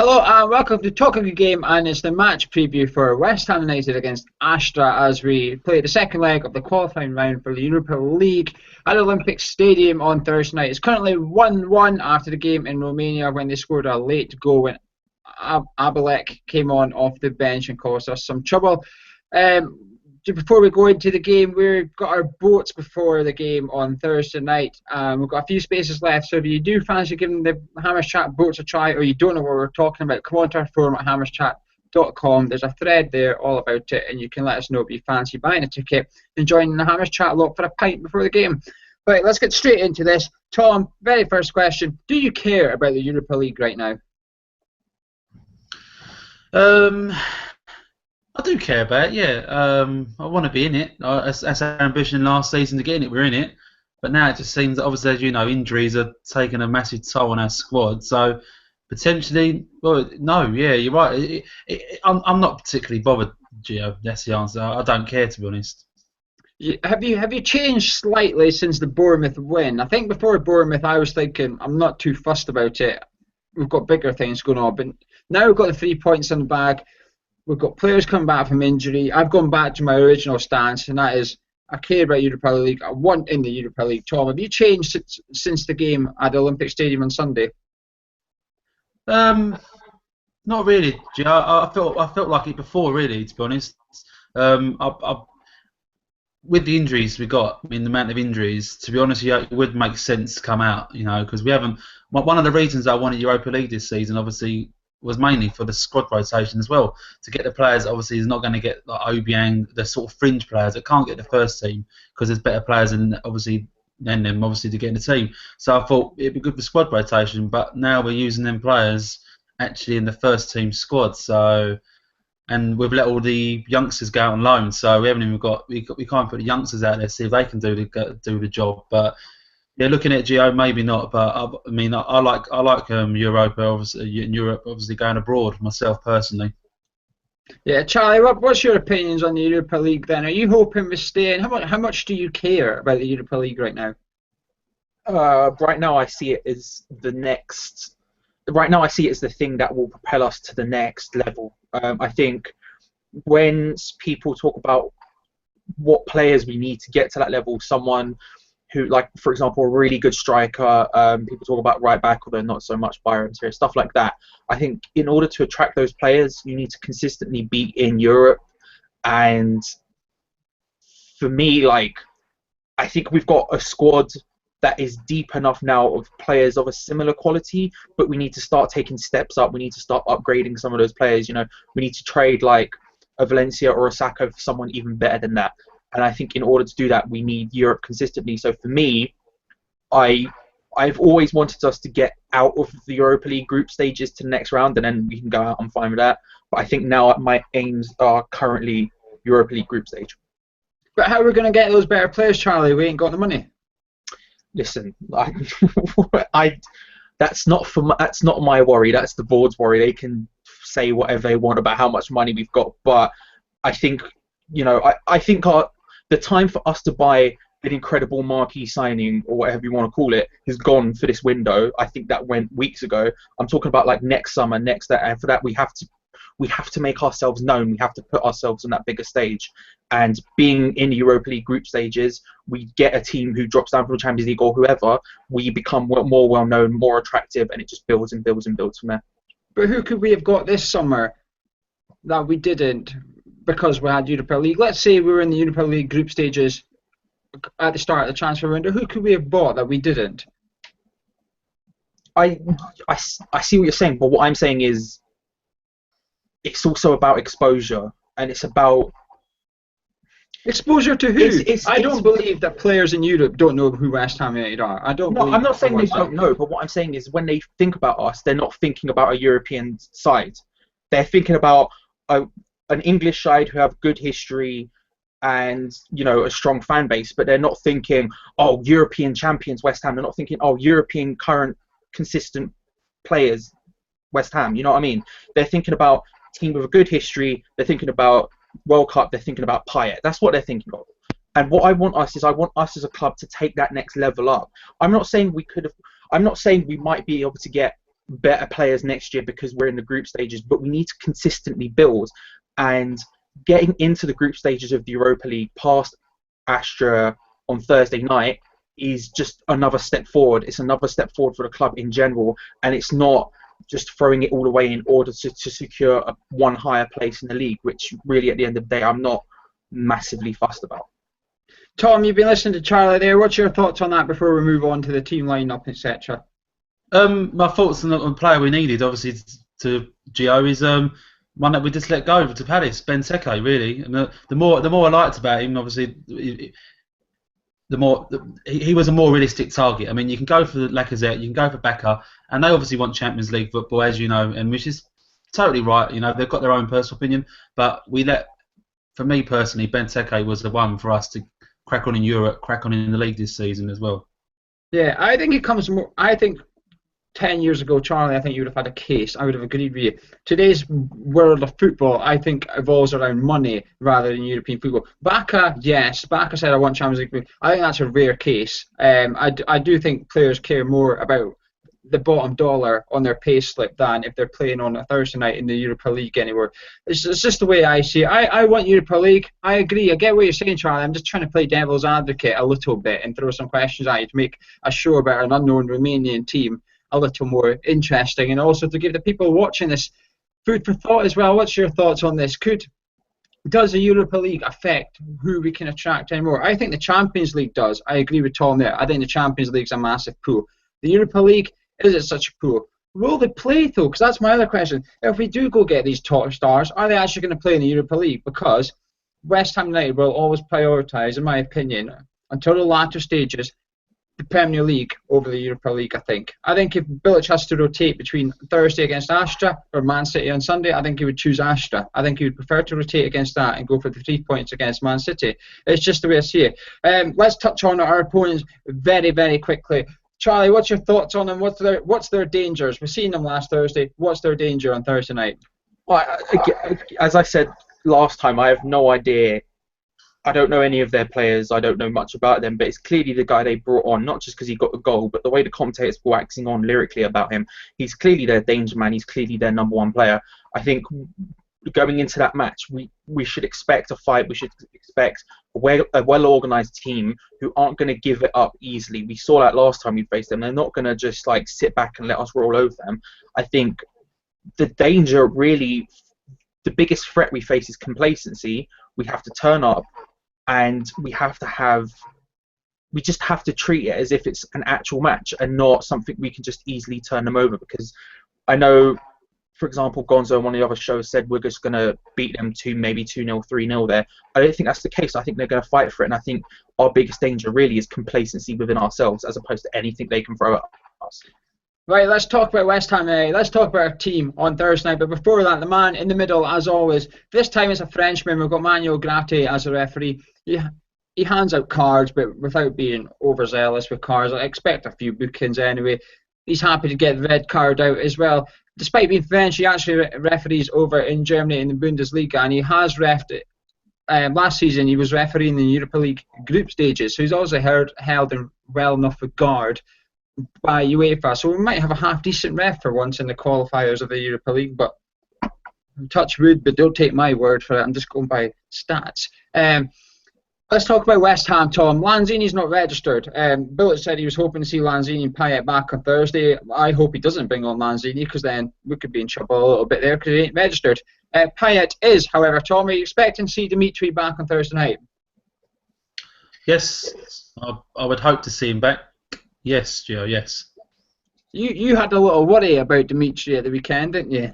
Hello and welcome to Talk of the Game, and it's the match preview for West Ham United against Astra as we play the second leg of the qualifying round for the Europa League at Olympic Stadium on Thursday night. It's currently 1-1 after the game in Romania when they scored a late goal when Abelek came on off the bench and caused us some trouble. Before we go into the game, we've got our votes before the game on Thursday night. We've got a few spaces left, so if you do fancy giving the Hammers Chat votes a try, or you don't know what we're talking about, come on to our forum at hammerschat.com. There's a thread there all about it, and you can let us know if you fancy buying a ticket and joining the Hammers Chat lot for a pint before the game. Right, let's get straight into this. Tom, very first question. Do you care about the Europa League right now? I do care about it, yeah. I want to be in it. That's our ambition last season to get in it. We're in it. But now it just seems that, obviously, as you know, injuries are taking a massive toll on our squad. So, potentially, well, no, yeah, you're right. I'm not particularly bothered, Gio. That's the answer. I don't care, to be honest. Have you changed slightly since the Bournemouth win? I think before Bournemouth, I was thinking I'm not too fussed about it. We've got bigger things going on. But now we've got the 3 points in the bag. We've got players coming back from injury. I've gone back to my original stance, and that is I care about Europa League. I want in the Europa League. Tom, have you changed since the game at the Olympic Stadium on Sunday? Not really. I felt like it before, really, to be honest. With the injuries we got, the amount of injuries, to be honest, it would make sense to come out, because we haven't. One of the reasons I wanted Europa League this season, obviously, was mainly for the squad rotation as well, to get the players. Obviously, is not going to get like Obiang, the sort of fringe players that can't get the first team because there's better players than them obviously to get in the team. So I thought it'd be good for squad rotation, but now we're using them players actually in the first team squad. So, and we've let all the youngsters go out on loan, so we haven't even we can't put the youngsters out there see if they can do the job, but. Yeah, looking at Gio, maybe not, but I like Europa, obviously, in Europe, obviously going abroad myself personally. Yeah, Charlie, what's your opinions on the Europa League then? Are you hoping we stay in? How much do you care about the Europa League right now? Right now, I see it as the next. Right now, I see it as the thing that will propel us to the next level. I think when people talk about what players we need to get to that level, someone who, like, for example, a really good striker, people talk about right back, although not so much Byron, stuff like that. I think in order to attract those players, you need to consistently be in Europe. And for me, I think we've got a squad that is deep enough now of players of a similar quality, but we need to start taking steps up. We need to start upgrading some of those players. We need to trade like a Valencia or a Saka for someone even better than that. And I think in order to do that, we need Europe consistently. So for me, I've always wanted us to get out of the Europa League group stages to the next round, and then we can go out. I'm fine with that. But I think now my aims are currently Europa League group stage. But how are we going to get those better players, Charlie? We ain't got the money. Listen, that's not my worry. That's the board's worry. They can say whatever they want about how much money we've got, but I think I think the time for us to buy an incredible marquee signing, or whatever you want to call it, has gone for this window. I think that went weeks ago. I'm talking about like next summer, and for that we have to make ourselves known. We have to put ourselves on that bigger stage. And being in Europa League group stages, we get a team who drops down from the Champions League or whoever, we become more well known, more attractive, and it just builds and builds and builds from there. But who could we have got this summer that we didn't? Because we had Europa League. Let's say we were in the Europa League group stages at the start of the transfer window. Who could we have bought that we didn't? I see what you're saying, but what I'm saying is it's also about exposure, and it's about exposure to who? I don't believe that players in Europe don't know who West Ham United are. I'm not saying they don't know, but what I'm saying is when they think about us, they're not thinking about a European side. They're thinking about an English side who have good history and a strong fan base, but they're not thinking, oh, European champions West Ham. They're not thinking, oh, European current consistent players West Ham. You know what I mean? They're thinking about a team with a good history. They're thinking about World Cup. They're thinking about Payet. That's what they're thinking of. And what I want us as a club to take that next level up. I'm not saying we might be able to get better players next year because we're in the group stages, but we need to consistently build. And getting into the group stages of the Europa League past Astra on Thursday night is just another step forward. It's another step forward for the club in general, and it's not just throwing it all away in order to secure one higher place in the league, which really at the end of the day I'm not massively fussed about. Tom, you've been listening to Charlie there. What's your thoughts on that before we move on to the team lineup, etc.? My thoughts on the player we needed, obviously, to Gio is one that we just let go to Palace, Benteke, really. And the more I liked about him, obviously, the more he was a more realistic target. I mean, you can go for Lacazette, you can go for Bacca, and they obviously want Champions League football, as you know, and which is totally right. You know, they've got their own personal opinion, but for me personally, Benteke was the one for us to crack on in Europe, crack on in the league this season as well. Yeah, I think it comes more. I think 10 years ago, Charlie, I think you would have had a case. I would have agreed with you. Today's world of football, I think, evolves around money rather than European football. Bacca, yes. Bacca said, I want Champions League. I think that's a rare case. I do think players care more about the bottom dollar on their pay slip than if they're playing on a Thursday night in the Europa League anywhere. It's just the way I see it. I want Europa League. I agree. I get what you're saying, Charlie. I'm just trying to play devil's advocate a little bit and throw some questions at you to make a show about an unknown Romanian team a little more interesting, and also to give the people watching this food for thought as well. What's your thoughts on this? Does the Europa League affect who we can attract anymore? I think the Champions League does. I agree with Tom there. I think the Champions League's a massive pool. The Europa League, is it such a pool? Will they play though? Because that's my other question. If we do go get these top stars, are they actually going to play in the Europa League? Because West Ham United will always prioritise, in my opinion, until the latter stages, the Premier League over the Europa League, I think. I think if Bilic has to rotate between Thursday against Astra or Man City on Sunday, I think he would choose Astra. I think he would prefer to rotate against that and go for the 3 points against Man City. It's just the way I see it. Let's touch on our opponents very, very quickly. Charlie, what's your thoughts on them? What's their dangers? We've seen them last Thursday. What's their danger on Thursday night? Well, as I said last time, I have no idea. I don't know any of their players. I don't know much about them, but it's clearly the guy they brought on, not just because he got the goal, but the way the commentators were waxing on lyrically about him. He's clearly their danger man. He's clearly their number one player. I think going into that match, we should expect a fight. We should expect a well-organised team who aren't going to give it up easily. We saw that last time we faced them. They're not going to just like sit back and let us roll over them. I think the danger, really, the biggest threat we face is complacency. We have to turn up, and we just have to treat it as if it's an actual match and not something we can just easily turn them over. Because I know, for example, Gonzo on one of the other shows said we're just going to beat them maybe 2-0, 3-0 there. I don't think that's the case. I think they're going to fight for it, and I think our biggest danger really is complacency within ourselves as opposed to anything they can throw at us. Right, let's talk about West Ham. Let's talk about our team on Thursday night. But before that, the man in the middle, as always. This time it's a Frenchman. We've got Manuel Gratte as a referee. He hands out cards, but without being overzealous with cards. I expect a few bookings anyway. He's happy to get the red card out as well. Despite being French, he actually referees over in Germany in the Bundesliga, and he has refed last season. He was refereeing the Europa League group stages, so he's also held in well enough regard by UEFA. So we might have a half-decent ref for once in the qualifiers of the Europa League, but touch wood, but don't take my word for it. I'm just going by stats. Let's talk about West Ham, Tom. Lanzini's not registered. Bilic said he was hoping to see Lanzini and Payet back on Thursday. I hope he doesn't bring on Lanzini, because then we could be in trouble a little bit there because he ain't registered. Payet is, however. Tom, are you expecting to see Dimitri back on Thursday night? Yes, I would hope to see him back. Yes, Joe, yes. You had a little worry about Dimitri at the weekend, didn't you?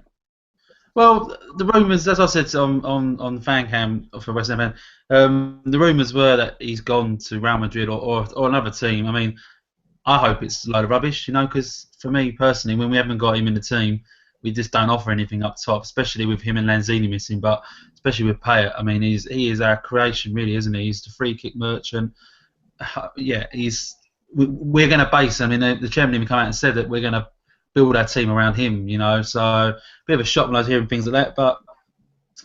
Well, the rumours, as I said on Fancam for West Ham, the rumours were that he's gone to Real Madrid or another team. I mean, I hope it's a load of rubbish, because for me personally, when we haven't got him in the team, we just don't offer anything up top, especially with him and Lanzini missing, but especially with Payet. I mean, he is our creation, really, isn't he? He's the free kick merchant. Yeah, we're going to base, I mean, the chairman even came out and said that we're going to build our team around him, so a bit of a shock when I was hearing things like that, but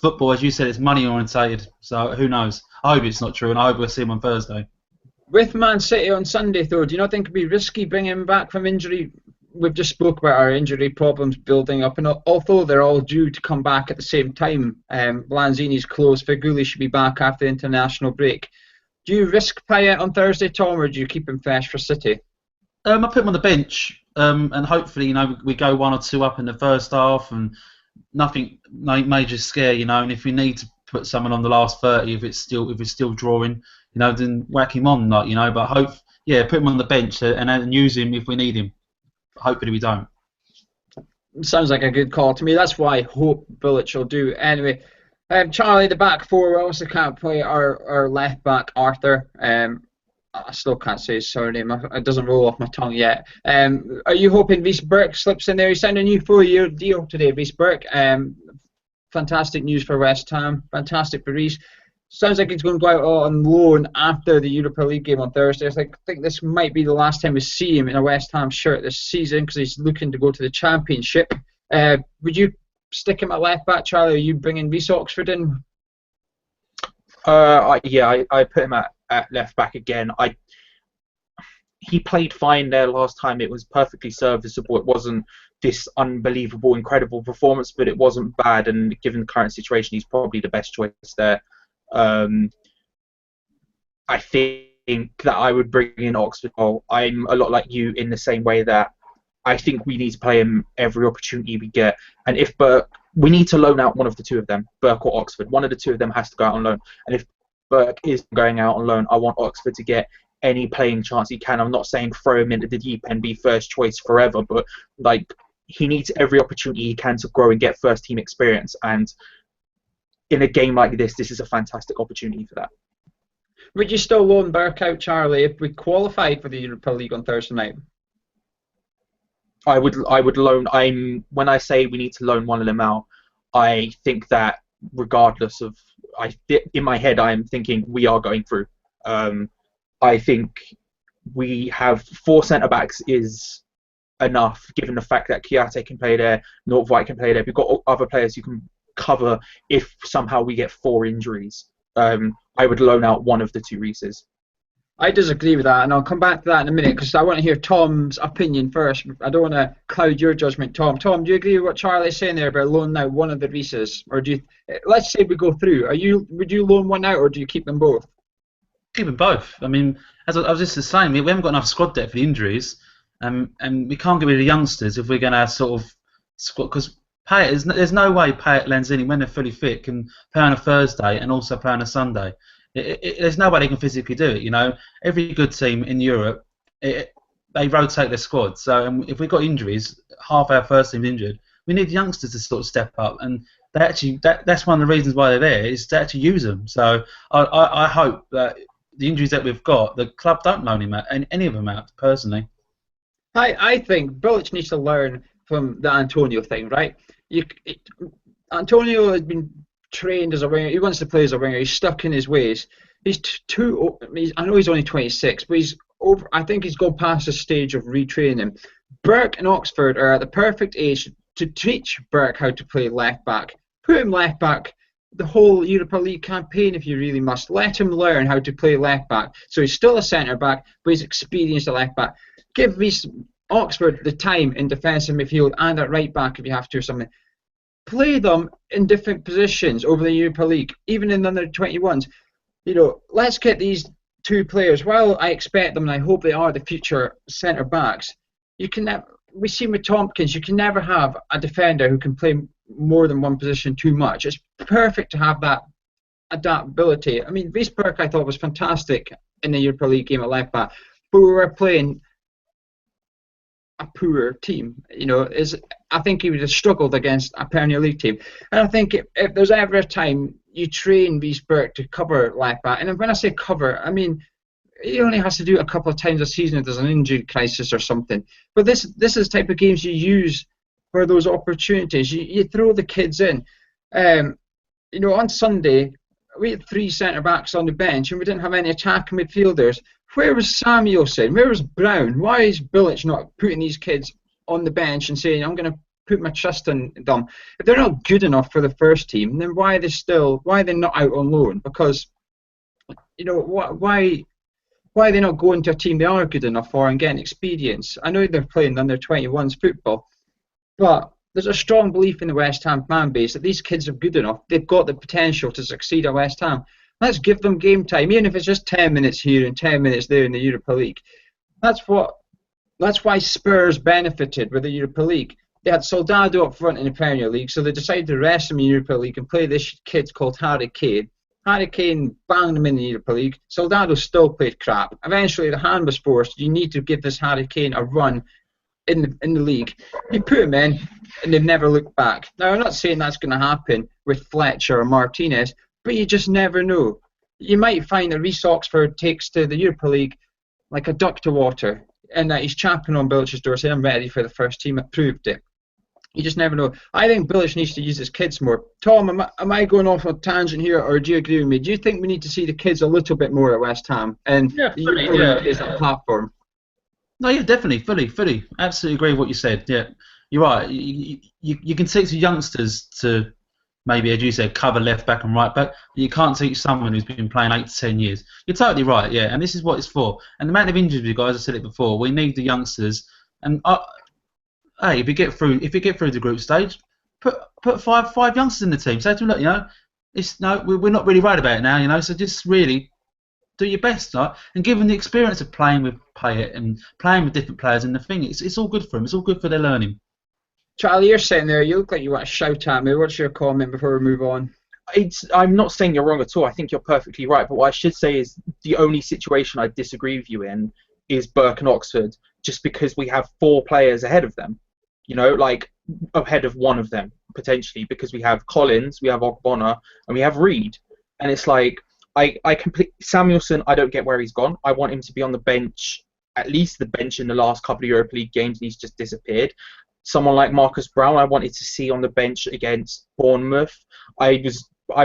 football, as you said, it's money orientated, so who knows. I hope it's not true, and I hope we'll see him on Thursday. With Man City on Sunday, though, do you not think it would be risky bringing him back from injury we've just spoke about our injury problems building up, and although they're all due to come back at the same time, Lanzini's close, Feghouli should be back after the international break. Do you risk Payet on Thursday, Tom, or do you keep him fresh for City? I put him on the bench, and hopefully, we go 1 or 2 up in the first half, and nothing major scare, and if we need to put someone on the last 30, if it's still drawing, then whack him on, But put him on the bench and use him if we need him. Hopefully, we don't. Sounds like a good call to me. That's why I hope Bilic will do. Anyway, Charlie, the back four, we also can't play our left back, Arthur. I still can't say his surname. It doesn't roll off my tongue yet. Are you hoping Reece Burke slips in there? He signed a new 4-year deal today, Reece Burke. Fantastic news for West Ham. Fantastic for Reece. Sounds like he's going to go out on loan after the Europa League game on Thursday. I think this might be the last time we see him in a West Ham shirt this season because he's looking to go to the Championship. Would you stick him at left back, Charlie? Or are you bringing Reece Oxford in? I put him at left back again. He played fine there last time. It was perfectly serviceable. It wasn't this unbelievable, incredible performance, but it wasn't bad. And given the current situation, he's probably the best choice there. I think that I would bring in Oxford. I'm a lot like you in the same way that I think we need to play him every opportunity we get. And if Burke, we need to loan out one of the two of them, Burke or Oxford. One of the two of them has to go out on loan. And if Burke is going out on loan, I want Oxford to get any playing chance he can. I'm not saying throw him into the deep end, be first choice forever, but he needs every opportunity he can to grow and get first team experience. And in a game like this is a fantastic opportunity for that. Would you still loan Burke out, Charlie, if we qualified for the Europa League on Thursday night? I would loan. When I say we need to loan one of them out, I think that regardless of, in my head I am thinking we are going through. I think we have 4 centre backs is enough, given the fact that Kiate can play there, Nordtveit can play there. We've got other players who can cover if somehow we get 4 injuries. I would loan out one of the 2 Reeses. I disagree with that, and I'll come back to that in a minute because I want to hear Tom's opinion first. I don't want to cloud your judgment, Tom. Tom, do you agree with what Charlie's saying there about loaning out one of the Reeses, or do you? Let's say we go through. Would you loan one out, or do you keep them both? Keep them both. I mean, as I was just saying, we haven't got enough squad depth for the injuries, and we can't get rid of youngsters if we're going to sort of squad because. There's no way Payet Lanzini, when they're fully fit, can play on a Thursday and also play on a Sunday. There's no way they can physically do it. Every good team in Europe, they rotate their squad. So if we've got injuries, half our first team's injured, we need youngsters to sort of step up. And that's one of the reasons why they're there is to actually use them. So I hope that the injuries that we've got, the club don't loan him out, and any of them out, personally. I think Bilic needs to learn from the Antonio thing, right? Antonio has been trained as a winger. He wants to play as a winger. He's stuck in his ways. I know he's only 26, but he's over. I think he's gone past the stage of retraining. Burke and Oxford are at the perfect age to teach Burke how to play left back. Put him left back the whole Europa League campaign if you really must. Let him learn how to play left back. So he's still a centre back, but he's experienced at left back. Give Oxford the time in defensive midfield and at right back if you have to or something. Play them in different positions over the Europa League, even in the under 21s. Let's get these 2 players. While I expect them and I hope they are the future centre backs, we see with Tompkins, you can never have a defender who can play more than one position too much. It's perfect to have that adaptability. I mean, Reece Burke I thought was fantastic in the Europa League game at left back, but we were playing a poor team. I think he would have struggled against a Premier League team. And I think if there's ever a time you train Reece Burke to cover left back, and when I say cover, I mean he only has to do it a couple of times a season if there's an injury crisis or something. But this is the type of games you use for those opportunities. You throw the kids in. On Sunday we had 3 centre backs on the bench and we didn't have any attacking midfielders. Where was Samuelson? Where was Brown? Why is Bilic not putting these kids on the bench and saying, I'm going to put my trust in them? If they're not good enough for the first team, then why are they not out on loan? Because, why why are they not going to a team they are good enough for and getting experience? I know they're playing under 21s football, but there's a strong belief in the West Ham fan base that these kids are good enough. They've got the potential to succeed at West Ham. Let's give them game time, even if it's just 10 minutes here and 10 minutes there in the Europa League. That's why Spurs benefited with the Europa League. They had Soldado up front in the Premier League, so they decided to rest him in the Europa League and play this kid called Harry Kane. Harry Kane banged him in the Europa League. Soldado still played crap. Eventually, the hand was forced. You need to give this Harry Kane a run in the league. You put him in, and they've never looked back. Now, I'm not saying that's going to happen with Fletcher or Martinez, but you just never know. You might find that Reece Oxford takes to the Europa League like a duck to water, and that he's champing on Bilic's door saying, I'm ready for the first team. I've proved it. You just never know. I think Bilic needs to use his kids more. Tom, am I going off on a tangent here, or do you agree with me? Do you think we need to see the kids a little bit more at West Ham and the Europa League is a platform? No, yeah, definitely, fully, absolutely agree with what you said. Yeah, you're right. You can teach the youngsters to maybe, as you said, cover left back and right back. But you can't teach someone who's been playing 8 to 10 years. You're totally right. Yeah, and this is what it's for. And the amount of injuries we got, as I said it before, we need the youngsters. And hey, if you get through the group stage, put five youngsters in the team. Say to them, look, we're not really worried about it now, so just really do your best, right? And give them the experience of playing with Payet and playing with different players in the thing. It's all good for them. It's all good for their learning. Charlie, you're sitting there. You look like you want to shout at me. What's your comment before we move on? I'm not saying you're wrong at all. I think you're perfectly right. But what I should say is the only situation I disagree with you in is Burke and Oxford, just because we have 4 players ahead of them. Like ahead of one of them, potentially, because we have Collins, we have Ogbonna, and we have Reed. And it's like, Samuelson, I don't get where he's gone. I want him to be on the bench, at least the bench in the last couple of Europa League games, and he's just disappeared. Someone like Marcus Brown, I wanted to see on the bench against Bournemouth. I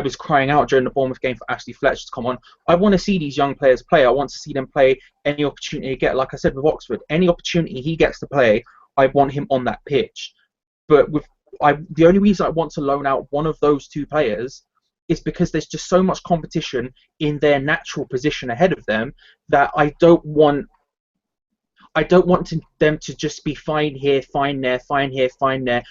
was crying out during the Bournemouth game for Ashley Fletcher to come on. I want to see these young players play. I want to see them play any opportunity they get. Like I said with Oxford, any opportunity he gets to play, I want him on that pitch. But the only reason I want to loan out one of those 2 players is because there's just so much competition in their natural position ahead of them that I don't want them to just be fine here, fine there, fine here, fine there.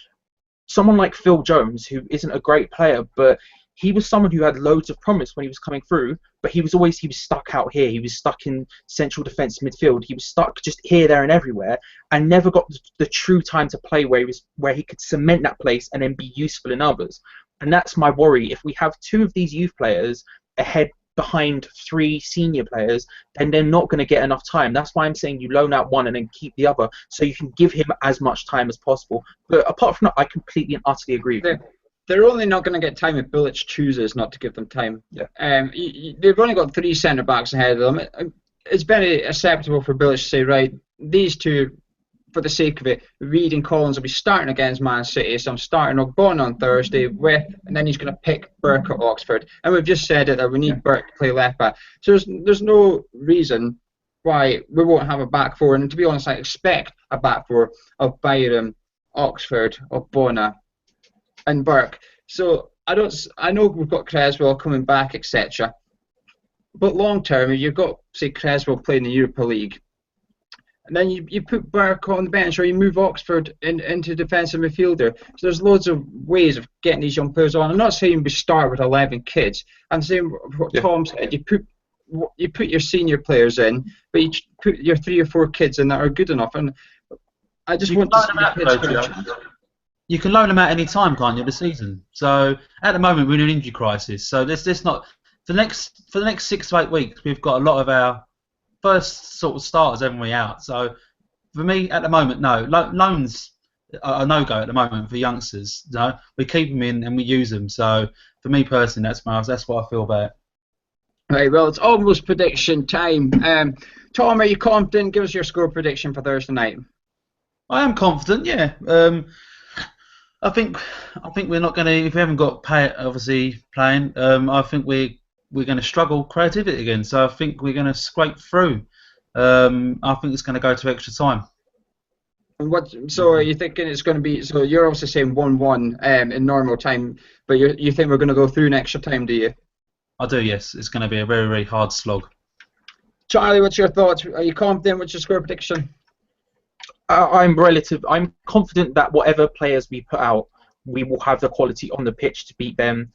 Someone like Phil Jones, who isn't a great player, but he was someone who had loads of promise when he was coming through, but he was stuck out here. He was stuck in central defence midfield. He was stuck just here, there, and everywhere, and never got the true time to play where he could cement that place and then be useful in others. And that's my worry. If we have 2 of these youth players behind 3 senior players, then they're not going to get enough time. That's why I'm saying you loan out one and then keep the other, so you can give him as much time as possible. But apart from that, I completely and utterly agree with you. They're only not going to get time if Bilic chooses not to give them time. Yeah. They've only got 3 centre-backs ahead of them. It's very acceptable for Bilic to say, right, these 2, for the sake of it, Reed and Collins will be starting against Man City, so I'm starting Ogbonna on Thursday and then he's going to pick Burke at Oxford. And we've just said it, that we need Burke to play left back. So there's no reason why we won't have a back 4. And to be honest, I expect a back 4 of Byram, Oxford, Ogbonna, and Burke. So I know we've got Creswell coming back, etc. But long term, if you've got, say, Creswell playing the Europa League, and then you put Burke on the bench, or you move Oxford into defensive midfielder. So there's loads of ways of getting these young players on. I'm not saying we start with 11 kids. I'm saying what Tom said. You put your senior players in, but you put your 3 or 4 kids in that are good enough. And I just want to see the kids. You can loan them out any time, can't you, this season? So at the moment we're in an injury crisis. So let's not for the next 6 to 8 weeks we've got a lot of our first sort of starters, haven't we, out? So for me at the moment, no, loans are no go at the moment for youngsters. No, we keep them in and we use them. So for me personally, that's what I feel about it. Right, well, it's almost prediction time. Tom, are you confident? Give us your score prediction for Thursday night. I am confident, yeah. I think we're not going to, if we haven't got Payet obviously playing, I think we're going to struggle creativity again. So I think we're going to scrape through. I think it's going to go to extra time. And so are you thinking it's going to be, so you're also saying 1-1 in normal time, but you think we're going to go through in extra time, do you? I do, yes. It's going to be a very, very hard slog. Charlie, what's your thoughts? Are you confident? What's your score prediction? I'm confident that whatever players we put out, we will have the quality on the pitch to beat them.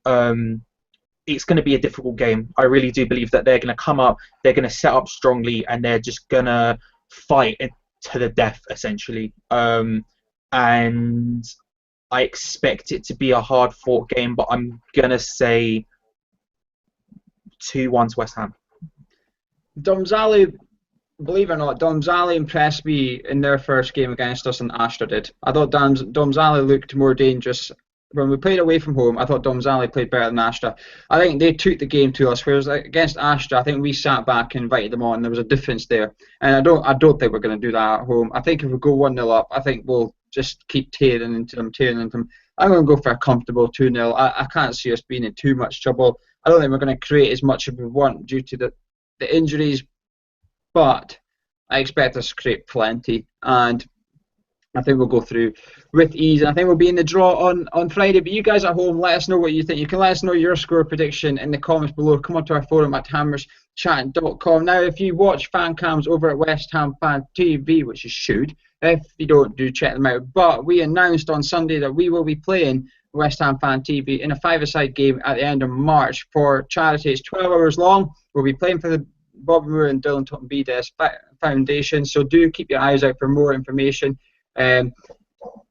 It's going to be a difficult game. I really do believe that they're going to come up, they're going to set up strongly, and they're just going to fight to the death, essentially. And I expect it to be a hard-fought game, but I'm going to say 2-1 to West Ham. Domzali, believe it or not, Domzali impressed me in their first game against us, and Astra did. I thought Domzali looked more dangerous. When we played away from home, I thought Domzali played better than Astra. I think they took the game to us, whereas against Astra, I think we sat back and invited them on. There was a difference there, and I don't think we're going to do that at home. I think if we go 1-0 up, I think we'll just keep tearing into them. I'm going to go for a comfortable 2-0. I can't see us being in too much trouble. I don't think we're going to create as much as we want due to the injuries, but I expect us to create plenty, and I think we'll go through with ease, and I think we'll be in the draw on Friday. But you guys at home, let us know what you think. You can let us know your score prediction in the comments below. Come onto our forum at hammerschat.com. Now, if you watch fan cams over at West Ham Fan TV, which you should, if you don't, do check them out. But we announced on Sunday that we will be playing West Ham Fan TV in a five-a-side game at the end of March for charity. It's 12 hours long. We'll be playing for the Bobby Moore and Dylan Totten BDS Foundation, so do keep your eyes out for more information. I'm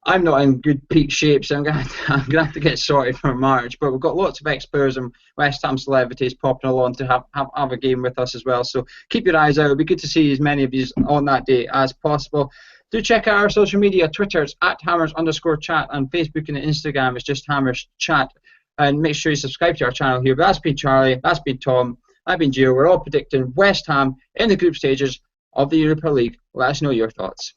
not in good peak shape, so I'm gonna have to get sorted for March. But we've got lots of ex-players and West Ham celebrities popping along to have a game with us as well. So keep your eyes out. It'll be good to see as many of you on that day as possible. Do check out our social media. Twitter, it's at @hammers_chat, and Facebook and Instagram is just Hammers Chat. And make sure you subscribe to our channel here. But that's been Charlie, that's been Tom, I've been Gio. We're all predicting West Ham in the group stages of the Europa League. Let us know your thoughts.